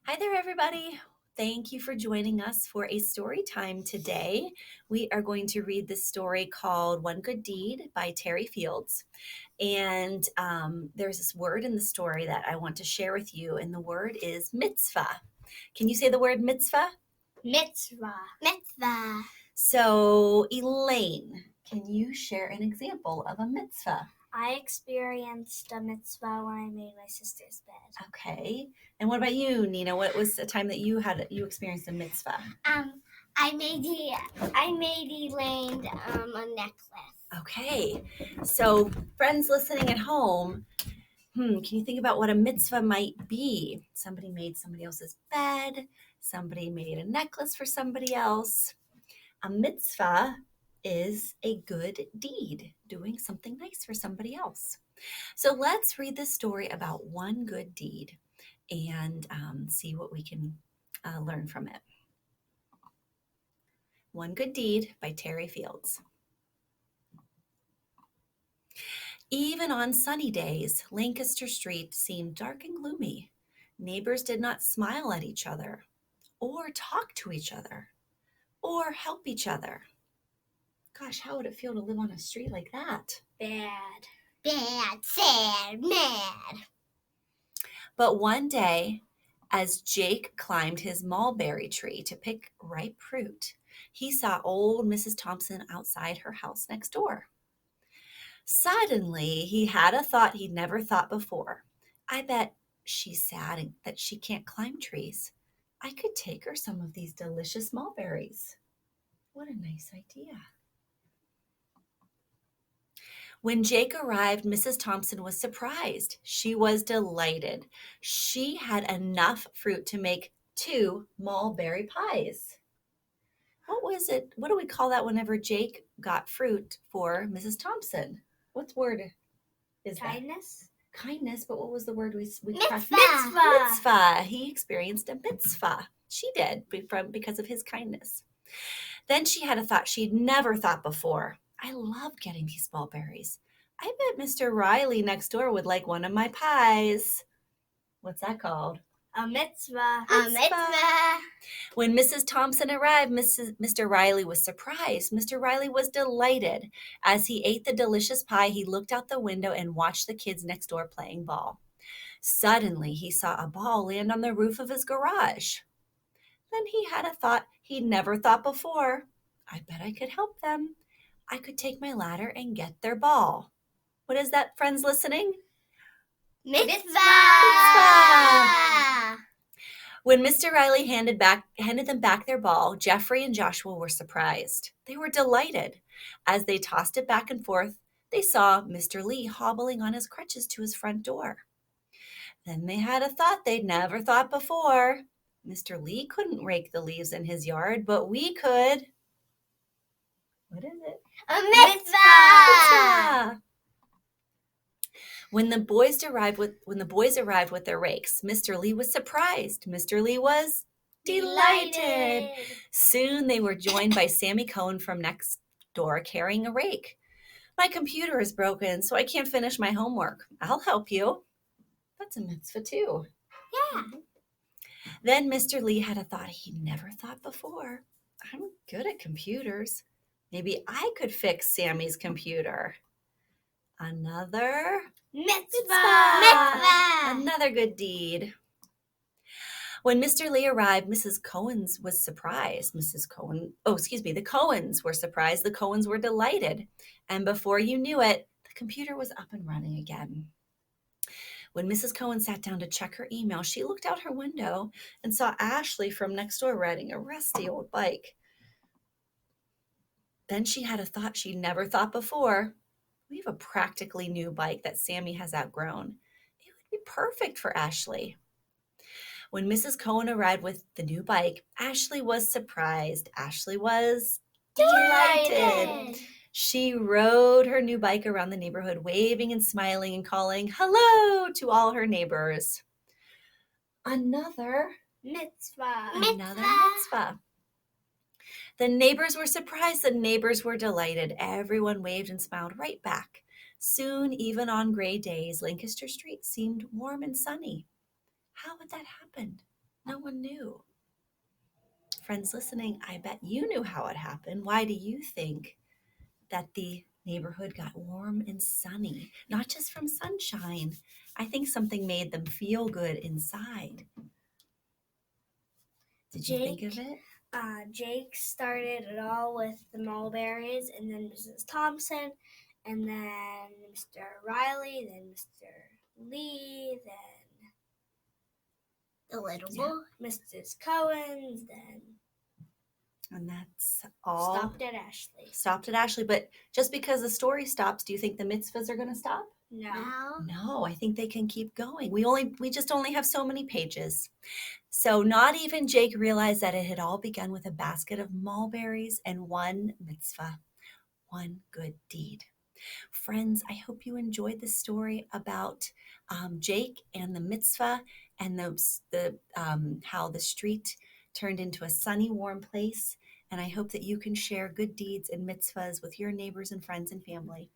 Hi there, everybody. Thank you for joining us for a story time today. We are going to read the story called One Good Deed by Terry Fields. And there's this word in the story that I want to share with you, and the word is mitzvah. Can you say the word mitzvah? Mitzvah. Mitzvah. So, Elaine, can you share an example of a mitzvah? I experienced a mitzvah when I made my sister's bed. Okay. And what about you, Nina? What was a time that you experienced a mitzvah? I made Elaine a necklace. Okay. So, friends listening at home, can you think about what a mitzvah might be? Somebody made somebody else's bed. Somebody made a necklace for somebody else. A mitzvah is a good deed, doing something nice for somebody else. So let's read the story about one good deed and see what we can learn from it. One Good Deed by Terry Fields. Even on sunny days, Lancaster Street seemed dark and gloomy. Neighbors did not smile at each other, or talk to each other, or help each other. Gosh, how would it feel to live on a street like that? Bad. Bad, sad, mad. But one day, as Jake climbed his mulberry tree to pick ripe fruit, he saw old Mrs. Thompson outside her house next door. Suddenly, he had a thought he'd never thought before. I bet she's sad that she can't climb trees. I could take her some of these delicious mulberries. What a nice idea. When Jake arrived, Mrs. Thompson was surprised. She was delighted. She had enough fruit to make 2 mulberry pies. What was it? What do we call that whenever Jake got fruit for Mrs. Thompson? What word is that? Kindness. Kindness, but what was the word we Mitzvah. Mitzvah. He experienced a mitzvah. She did because of his kindness. Then she had a thought she'd never thought before. I love getting these mulberries. I bet Mr. Riley next door would like one of my pies. What's that called? A mitzvah. A mitzvah. When Mrs. Thompson arrived, Mr. Riley was surprised. Mr. Riley was delighted. As he ate the delicious pie, he looked out the window and watched the kids next door playing ball. Suddenly, he saw a ball land on the roof of his garage. Then he had a thought he'd never thought before. I bet I could help them. I could take my ladder and get their ball. What is that, friends listening? Mitzvah. When Mr. Riley handed them back their ball, Jeffrey and Joshua were surprised. They were delighted. As they tossed it back and forth, they saw Mr. Lee hobbling on his crutches to his front door. Then they had a thought they'd never thought before. Mr. Lee couldn't rake the leaves in his yard, but we could. What is it? A mitzvah. When the boys arrived with their rakes, Mr. Lee was surprised. Mr. Lee was delighted. Soon they were joined by Sammy Cohen from next door carrying a rake. My computer is broken, so I can't finish my homework. I'll help you. That's a mitzvah too. Yeah. Then Mr. Lee had a thought he'd never thought before. I'm good at computers. Maybe I could fix Sammy's computer. Another mitzvah. Another good deed. When Mr. Lee arrived, Mrs. Cohen's was surprised. The Cohens were surprised. The Cohens were delighted. And before you knew it, the computer was up and running again. When Mrs. Cohen sat down to check her email, she looked out her window and saw Ashley from next door riding a rusty old bike. Then she had a thought she'd never thought before. We have a practically new bike that Sammy has outgrown. It would be perfect for Ashley. When Mrs. Cohen arrived with the new bike, Ashley was surprised. Ashley was delighted. She rode her new bike around the neighborhood, waving and smiling and calling hello to all her neighbors. Another mitzvah. The neighbors were surprised. The neighbors were delighted. Everyone waved and smiled right back. Soon, even on gray days, Lancaster Street seemed warm and sunny. How would that happen? No one knew. Friends listening, I bet you knew how it happened. Why do you think that the neighborhood got warm and sunny? Not just from sunshine. I think something made them feel good inside. Did you think of it? Jake started it all with the mulberries, and then Mrs. Thompson, and then Mr. Riley, then Mr. Lee, then The little boy. Mrs. Cohen's, then And that's all. Stopped at Ashley. But just because the story stops, do you think the mitzvahs are going to stop? No. No, I think they can keep going. We just only have so many pages. So not even Jake realized that it had all begun with a basket of mulberries and one mitzvah, one good deed. Friends, I hope you enjoyed the story about Jake and the mitzvah and how the street turned into a sunny, warm place. And I hope that you can share good deeds and mitzvahs with your neighbors and friends and family.